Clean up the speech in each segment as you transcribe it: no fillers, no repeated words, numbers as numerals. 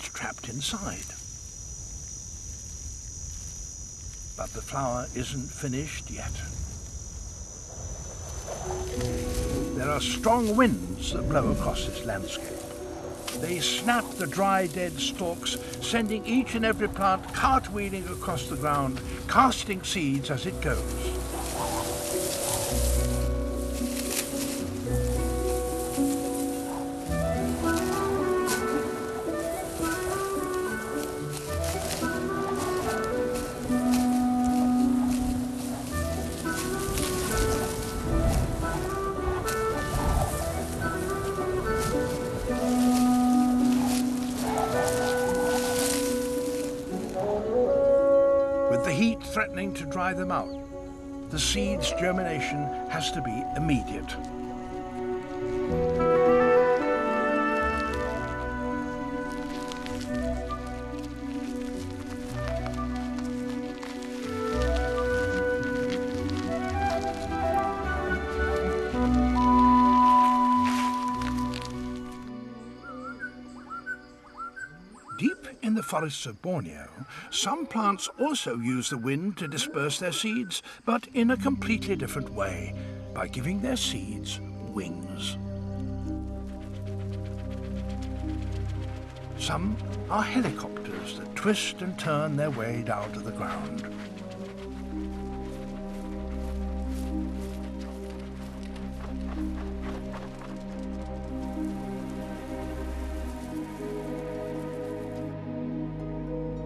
seeds trapped inside. But the flower isn't finished yet. There are strong winds that blow across this landscape. They snap the dry, dead stalks, sending each and every plant cartwheeling across the ground, casting seeds as it goes. With the heat threatening to dry them out, the seed's germination has to be immediate. Deep in the forests of Borneo, some plants also use the wind to disperse their seeds, but in a completely different way, by giving their seeds wings. Some are helicopters that twist and turn their way down to the ground.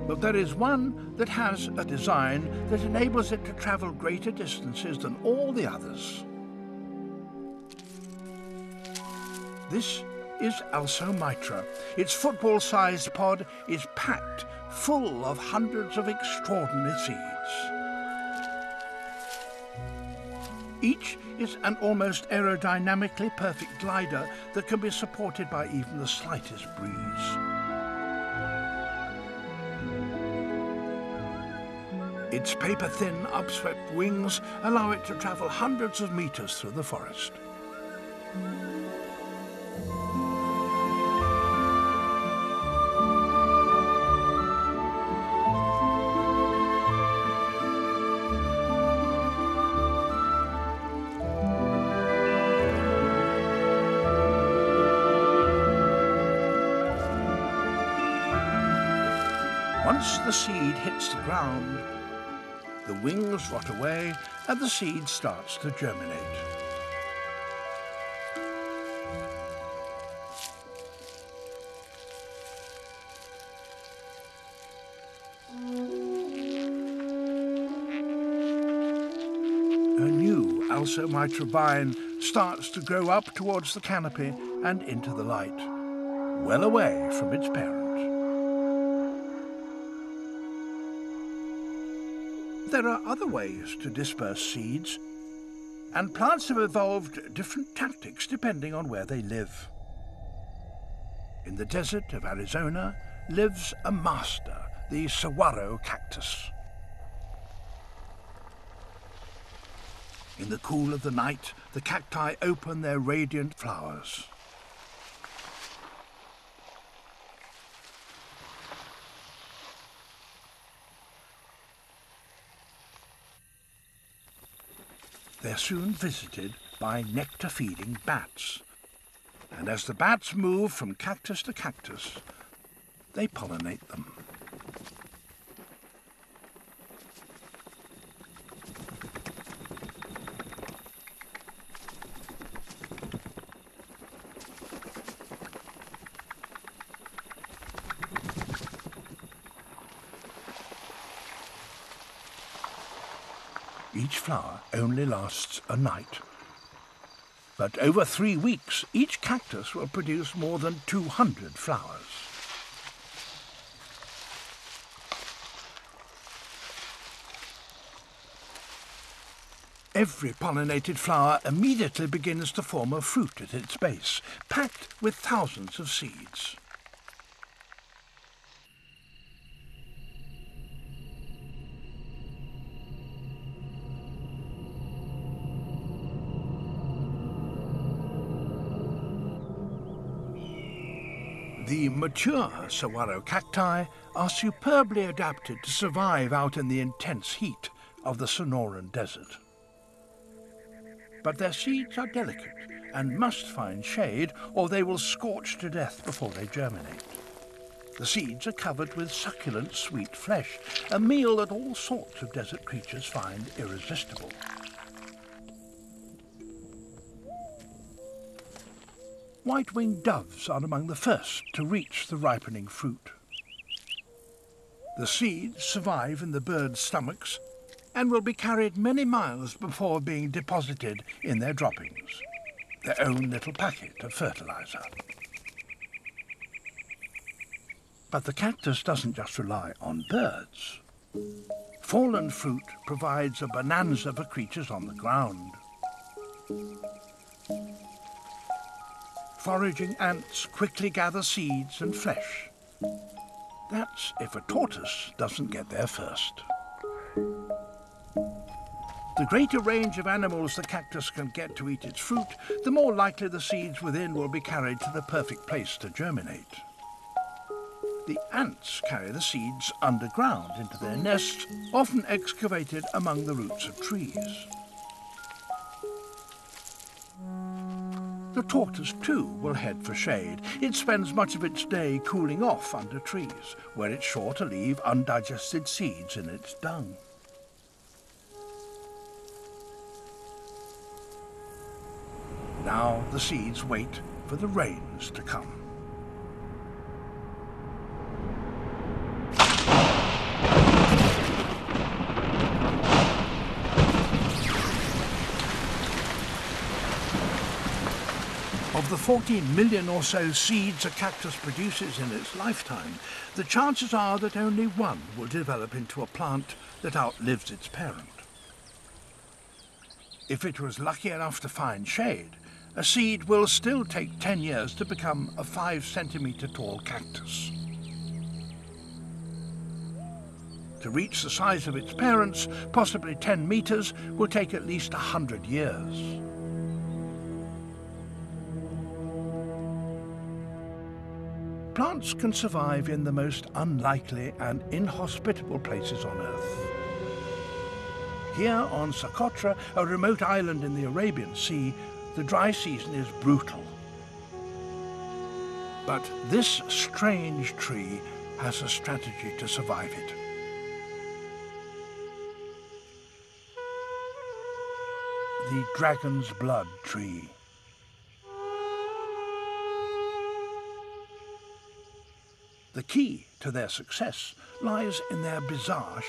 But there is one that has a design that enables it to travel greater distances than all the others. This is Alsomitra. Its football-sized pod is packed full of hundreds of extraordinary seeds. Each is an almost aerodynamically perfect glider that can be supported by even the slightest breeze. Its paper-thin, upswept wings allow it to travel hundreds of meters through the forest. Once the seed hits the ground, the wings rot away and the seed starts to germinate. A new Alsomitra vine starts to grow up towards the canopy and into the light, well away from its parent. There are other ways to disperse seeds, and plants have evolved different tactics depending on where they live. In the desert of Arizona lives a master, the saguaro cactus. In the cool of the night, the cacti open their radiant flowers. They're soon visited by nectar-feeding bats. And as the bats move from cactus to cactus, they pollinate them. Each flower only lasts a night. But over 3 weeks, each cactus will produce more than 200 flowers. Every pollinated flower immediately begins to form a fruit at its base, packed with thousands of seeds. The mature saguaro cacti are superbly adapted to survive out in the intense heat of the Sonoran Desert. But their seeds are delicate and must find shade, or they will scorch to death before they germinate. The seeds are covered with succulent sweet flesh, a meal that all sorts of desert creatures find irresistible. White-winged doves are among the first to reach the ripening fruit. The seeds survive in the birds' stomachs and will be carried many miles before being deposited in their droppings, their own little packet of fertilizer. But the cactus doesn't just rely on birds. Fallen fruit provides a bonanza for creatures on the ground. Foraging ants quickly gather seeds and flesh. That's if a tortoise doesn't get there first. The greater range of animals the cactus can get to eat its fruit, the more likely the seeds within will be carried to the perfect place to germinate. The ants carry the seeds underground into their nests, often excavated among the roots of trees. The tortoise, too, will head for shade. It spends much of its day cooling off under trees, where it's sure to leave undigested seeds in its dung. Now the seeds wait for the rains to come. Of the 14 million or so seeds a cactus produces in its lifetime, the chances are that only one will develop into a plant that outlives its parent. If it was lucky enough to find shade, a seed will still take 10 years to become a 5-centimetre tall cactus. To reach the size of its parents, possibly 10 meters, will take at least 100 years. Plants can survive in the most unlikely and inhospitable places on Earth. Here on Socotra, a remote island in the Arabian Sea, the dry season is brutal. But this strange tree has a strategy to survive it. The dragon's blood tree. The key to their success lies in their bizarre shape.